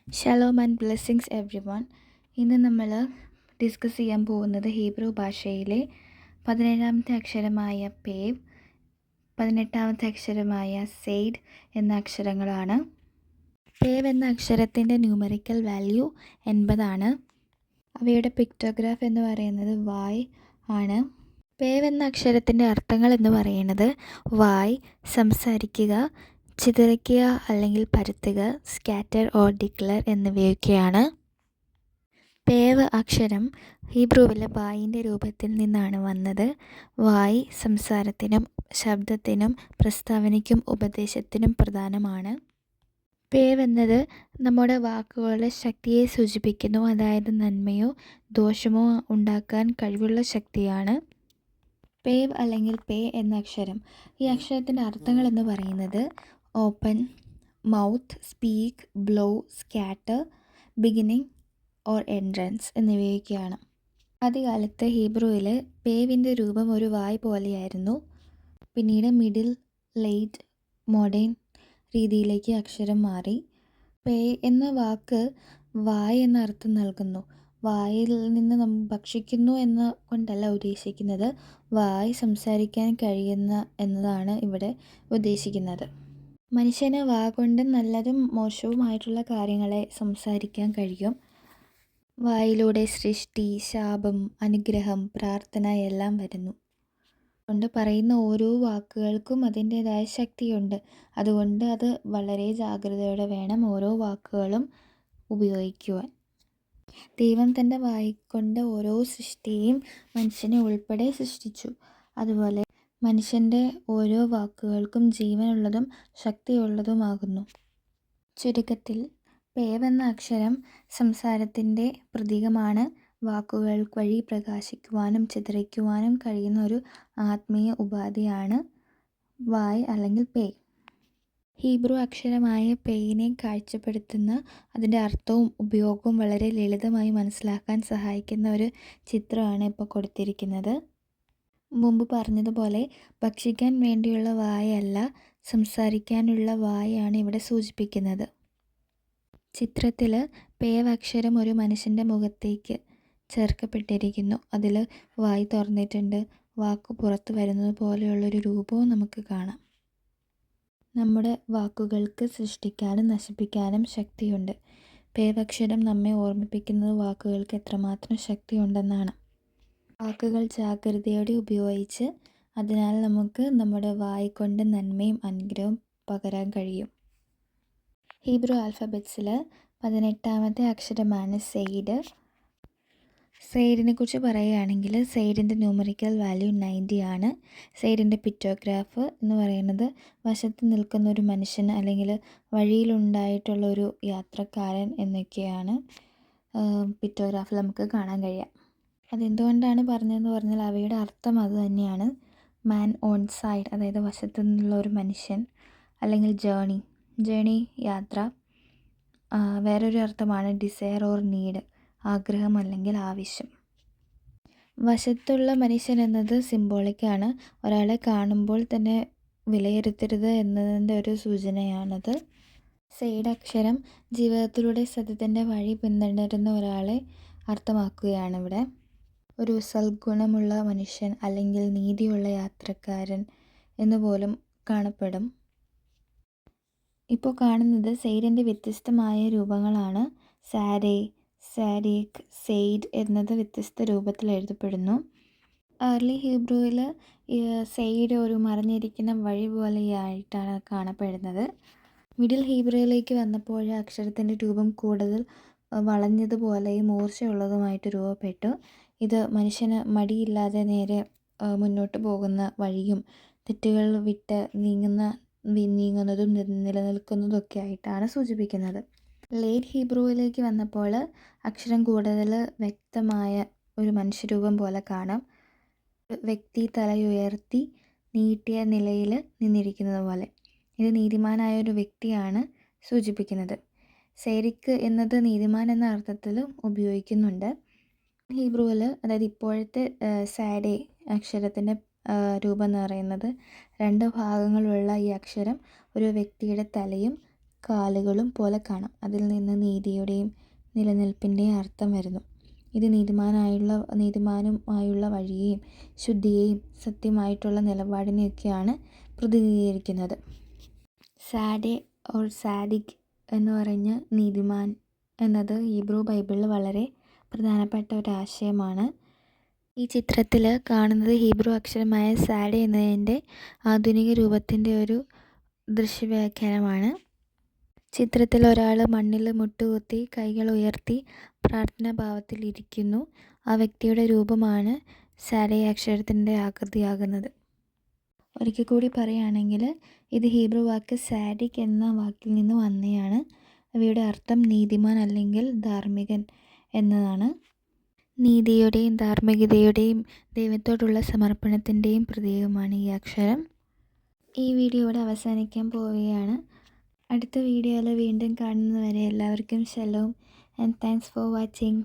Shalom and blessings every one. ഇന്ന് നമ്മൾ discuss ചെയ്യാൻ പോകുന്നത് ഹീബ്രു ഭാഷയിലെ 17ാമത്തെ അക്ഷരമായ പേവ്, 18ാമത്തെ അക്ഷരമായ സെയ്ഡ് എന്ന അക്ഷരങ്ങളാണ്. പേവ് എന്ന അക്ഷരത്തിൻ്റെ ന്യൂമറിക്കൽ വാല്യൂ 80 ആണ്. അവയുടെ പിക്ടോഗ്രാഫ് എന്ന് പറയുന്നത് വായ് ആണ്. പേവ് എന്ന അക്ഷരത്തിൻ്റെ അർത്ഥങ്ങൾ എന്ന് പറയുന്നത് വായ്, സംസാരിക്കുക, ചിതറിക്കുക അല്ലെങ്കിൽ പരത്തുക, സ്കാറ്റർ ഓർ ഡിക്ലർ എന്നിവയൊക്കെയാണ്. പേവ് അക്ഷരം ഹീബ്രുവിലെ വായിൻ്റെ രൂപത്തിൽ നിന്നാണ് വന്നത്. വായ് സംസാരത്തിനും ശബ്ദത്തിനും പ്രസ്താവനയ്ക്കും ഉപദേശത്തിനും പ്രധാനമാണ്. പേവ് എന്നത് നമ്മുടെ വാക്കുകളുടെ ശക്തിയെ സൂചിപ്പിക്കുന്നു, അതായത് നന്മയോ ദോഷമോ ഉണ്ടാക്കാൻ കഴിവുള്ള ശക്തിയാണ്. പേവ് അല്ലെങ്കിൽ പേ എന്ന അക്ഷരം, ഈ അക്ഷരത്തിൻ്റെ അർത്ഥങ്ങൾ എന്ന് പറയുന്നത് open, mouth, speak, blow, scatter, beginning or entrance എന്നിവയൊക്കെയാണ്. ആദ്യകാലത്ത് ഹീബ്രുവിൽ പേവിൻ്റെ രൂപം ഒരു വായ് പോലെയായിരുന്നു. പിന്നീട് മിഡിൽ, ലേറ്റ്, മോഡേൺ രീതിയിലേക്ക് അക്ഷരം മാറി. പേ എന്ന വാക്ക് വായ് എന്ന അർത്ഥം നൽകുന്നു. വായിൽ നിന്ന് നമ്മൾ ഭക്ഷിക്കുന്നു എന്ന കൊണ്ടല്ല ഉദ്ദേശിക്കുന്നത്, വായ് സംസാരിക്കാൻ കഴിയുന്ന എന്നതാണ് ഇവിടെ ഉദ്ദേശിക്കുന്നത്. മനുഷ്യന് വാ കൊണ്ട് നല്ലതും മോശവുമായിട്ടുള്ള കാര്യങ്ങളെ സംസാരിക്കാൻ കഴിയും. വായിലൂടെ സൃഷ്ടി, ശാപം, അനുഗ്രഹം, പ്രാർത്ഥന എല്ലാം വരുന്നു. കൊണ്ട് പറയുന്ന ഓരോ വാക്കുകൾക്കും അതിൻ്റേതായ ശക്തിയുണ്ട്. അതുകൊണ്ട് അത് വളരെ ജാഗ്രതയോടെ വേണം ഓരോ വാക്കുകളും ഉപയോഗിക്കുവാൻ. ദൈവം തൻ്റെ വായിക്കൊണ്ട് ഓരോ സൃഷ്ടിയെയും മനുഷ്യനെ ഉൾപ്പെടെ സൃഷ്ടിച്ചു. അതുപോലെ മനുഷ്യൻ്റെ ഓരോ വാക്കുകൾക്കും ജീവനുള്ളതും ശക്തിയുള്ളതുമാകുന്നു. ചുരുക്കത്തിൽ പേവ് എന്ന അക്ഷരം സംസാരത്തിൻ്റെ പ്രതീകമാണ്. വാക്കുകൾ വഴി പ്രകാശിക്കുവാനും ചിത്രിക്കുവാനും കഴിയുന്ന ഒരു ആത്മീയ ഉപാധിയാണ് വായ് അല്ലെങ്കിൽ പേ. ഹീബ്രു അക്ഷരമായ പേയിനെ കാഴ്ചപ്പെടുത്തുന്ന അതിൻ്റെ അർത്ഥവും ഉപയോഗവും വളരെ ലളിതമായി മനസ്സിലാക്കാൻ സഹായിക്കുന്ന ഒരു ചിത്രമാണ് ഇപ്പോൾ കൊടുത്തിരിക്കുന്നത്. മുമ്പ് പറഞ്ഞതുപോലെ ഭക്ഷിക്കാൻ വേണ്ടിയുള്ള വായല്ല, സംസാരിക്കാനുള്ള വായാണ് ഇവിടെ സൂചിപ്പിക്കുന്നത്. ചിത്രത്തിൽ പേവ് അക്ഷരം ഒരു മനുഷ്യൻ്റെ മുഖത്തേക്ക് ചേർക്കപ്പെട്ടിരിക്കുന്നു. അതിൽ വായ് തുറന്നിട്ടുണ്ട്, വാക്ക് പുറത്ത് വരുന്നത് പോലെയുള്ളൊരു രൂപവും നമുക്ക് കാണാം. നമ്മുടെ വാക്കുകൾക്ക് സൃഷ്ടിക്കാനും നശിപ്പിക്കാനും ശക്തിയുണ്ട്. പേവ് അക്ഷരം നമ്മെ ഓർമ്മിപ്പിക്കുന്നത് വാക്കുകൾക്ക് എത്രമാത്രം ശക്തിയുണ്ടെന്നാണ്. വാക്കുകൾ ജാഗ്രതയോടെ ഉപയോഗിച്ച് അതിനാൽ നമുക്ക് നമ്മുടെ വായ് കൊണ്ട് നന്മയും അനുഗ്രഹവും പകരാൻ കഴിയും. ഹീബ്രു ആൽഫബറ്റ്സിൽ 18ാമത്തെ അക്ഷരമാണ് സെയ്ഡ്. സെയ്ഡിനെ കുറിച്ച് പറയുകയാണെങ്കിൽ സെയ്ഡിൻ്റെ ന്യൂമറിക്കൽ വാല്യൂ 90 ആണ്. സെയ്ഡിൻ്റെ പിക്ടോഗ്രാഫ് എന്ന് പറയുന്നത് വശത്ത് നിൽക്കുന്ന ഒരു മനുഷ്യൻ അല്ലെങ്കിൽ വഴിയിലുണ്ടായിട്ടുള്ള ഒരു യാത്രക്കാരൻ എന്നൊക്കെയാണ് പിക്ടോഗ്രാഫിൽ നമുക്ക് കാണാൻ കഴിയുക. അതെന്തുകൊണ്ടാണ് പറഞ്ഞതെന്ന് പറഞ്ഞാൽ അവയുടെ അർത്ഥം അത് തന്നെയാണ്. മാൻ ഓൺ സൈഡ്, അതായത് വശത്തു നിന്നുള്ള ഒരു മനുഷ്യൻ, അല്ലെങ്കിൽ ജേണി യാത്ര. വേറൊരു അർത്ഥമാണ് ഡിസയർ ഓർ നീഡ്, ആഗ്രഹം അല്ലെങ്കിൽ ആവശ്യം. വശത്തുള്ള മനുഷ്യൻ എന്നത് സിംബോളിക്കാണ്. ഒരാളെ കാണുമ്പോൾ തന്നെ വിലയിരുത്തരുത് എന്നതിൻ്റെ ഒരു സൂചനയാണത്. സെയ്ഡ് അക്ഷരം ജീവിതത്തിലൂടെ സത്യത്തിൻ്റെ വഴി പിന്തുടരുന്ന ഒരാളെ അർത്ഥമാക്കുകയാണ് ഇവിടെ. ഒരു സൽഗുണമുള്ള മനുഷ്യൻ അല്ലെങ്കിൽ നീതിയുള്ള യാത്രക്കാരൻ എന്നുപോലും കാണപ്പെടും. ഇപ്പോൾ കാണുന്നത് സെയ്ഡിൻ്റെ വ്യത്യസ്തമായ രൂപങ്ങളാണ്. സാരേ, സാരീഖ്, സെയ്ഡ് എന്നത് വ്യത്യസ്ത രൂപത്തിൽ എഴുതപ്പെടുന്നു. ഏർലി ഹീബ്രുവിൽ സെയ്ഡ് ഒരു മറഞ്ഞിരിക്കുന്ന വഴി പോലെയായിട്ടാണ് കാണപ്പെടുന്നത്. മിഡിൽ ഹീബ്രുവിലേക്ക് വന്നപ്പോൾ അക്ഷരത്തിൻ്റെ രൂപം കൂടുതൽ വളഞ്ഞതുപോലെയും മൂർച്ചയുള്ളതുമായിട്ട് രൂപപ്പെട്ടു. ഇത് മനുഷ്യന് മടിയില്ലാതെ നേരെ മുന്നോട്ട് പോകുന്ന വഴിയും തെറ്റുകൾ വിട്ട് നീങ്ങുന്നതും നിലനിൽക്കുന്നതൊക്കെ ആയിട്ടാണ് സൂചിപ്പിക്കുന്നത്. ലേറ്റ് ഹീബ്രുവിലേക്ക് വന്നപ്പോൾ അക്ഷരം കൂടുതൽ വ്യക്തമായ ഒരു മനുഷ്യരൂപം പോലെ കാണാം. വ്യക്തി തലയുയർത്തി നീട്ടിയ നിലയിൽ നിന്നിരിക്കുന്നത് പോലെ. ഇത് നീതിമാനായ ഒരു വ്യക്തിയാണ് സൂചിപ്പിക്കുന്നത്. സെരിക്ക് എന്നത് നീതിമാൻ എന്ന അർത്ഥത്തിലും ഉപയോഗിക്കുന്നുണ്ട്. ഹീബ്രുവിൽ, അതായത് ഇപ്പോഴത്തെ സാഡേ അക്ഷരത്തിൻ്റെ രൂപം എന്ന് പറയുന്നത് 2 ഭാഗങ്ങളുള്ള ഈ അക്ഷരം ഒരു വ്യക്തിയുടെ തലയും കാലുകളും പോലെ കാണാം. അതിൽ നിന്ന് നീതിയുടെയും നിലനിൽപ്പിൻ്റെയും അർത്ഥം വരുന്നു. ഇത് നീതിമാനുമായുള്ള വഴിയെയും ശുദ്ധിയെയും സത്യമായിട്ടുള്ള നിലപാടിനെയൊക്കെയാണ് പ്രതിനിധീകരിക്കുന്നത്. സാഡെ ഓർ സാദിക് എന്ന് പറഞ്ഞ നീതിമാൻ എന്നത് ഹീബ്രു ബൈബിളിൽ വളരെ പ്രധാനപ്പെട്ട ഒരാശയമാണ്. ഈ ചിത്രത്തിൽ കാണുന്നത് ഹീബ്രു അക്ഷരമായ സാഡെ എന്നതിൻ്റെ ആധുനിക രൂപത്തിൻ്റെ ഒരു ദൃശ്യവ്യാഖ്യാനമാണ്. ചിത്രത്തിൽ ഒരാൾ മണ്ണിൽ മുട്ടുകുത്തി കൈകൾ ഉയർത്തി പ്രാർത്ഥനാഭാവത്തിൽ ഇരിക്കുന്നു. ആ വ്യക്തിയുടെ രൂപമാണ് സാഡെ അക്ഷരത്തിൻ്റെ ആകൃതിയാകുന്നത്. ഒരിക്കൽ കൂടി പറയുകയാണെങ്കിൽ ഇത് ഹീബ്രു വാക്ക് സാഡിക് എന്ന വാക്കിൽ നിന്ന് വന്നതാണ്. അവയുടെ അർത്ഥം നീതിമാൻ അല്ലെങ്കിൽ ധാർമ്മികൻ എന്നതാണ്. നീതിയുടെയും ധാർമ്മികതയുടെയും ദൈവത്തോടുള്ള സമർപ്പണത്തിൻ്റെയും പ്രതീകമാണ് ഈ അക്ഷരം. ഈ വീഡിയോ ഇവിടെ അവസാനിക്കാൻ പോവുകയാണ്. അടുത്ത വീഡിയോയിൽ വീണ്ടും കാണുന്നതുവരെ എല്ലാവർക്കും Shalom and thanks for watching.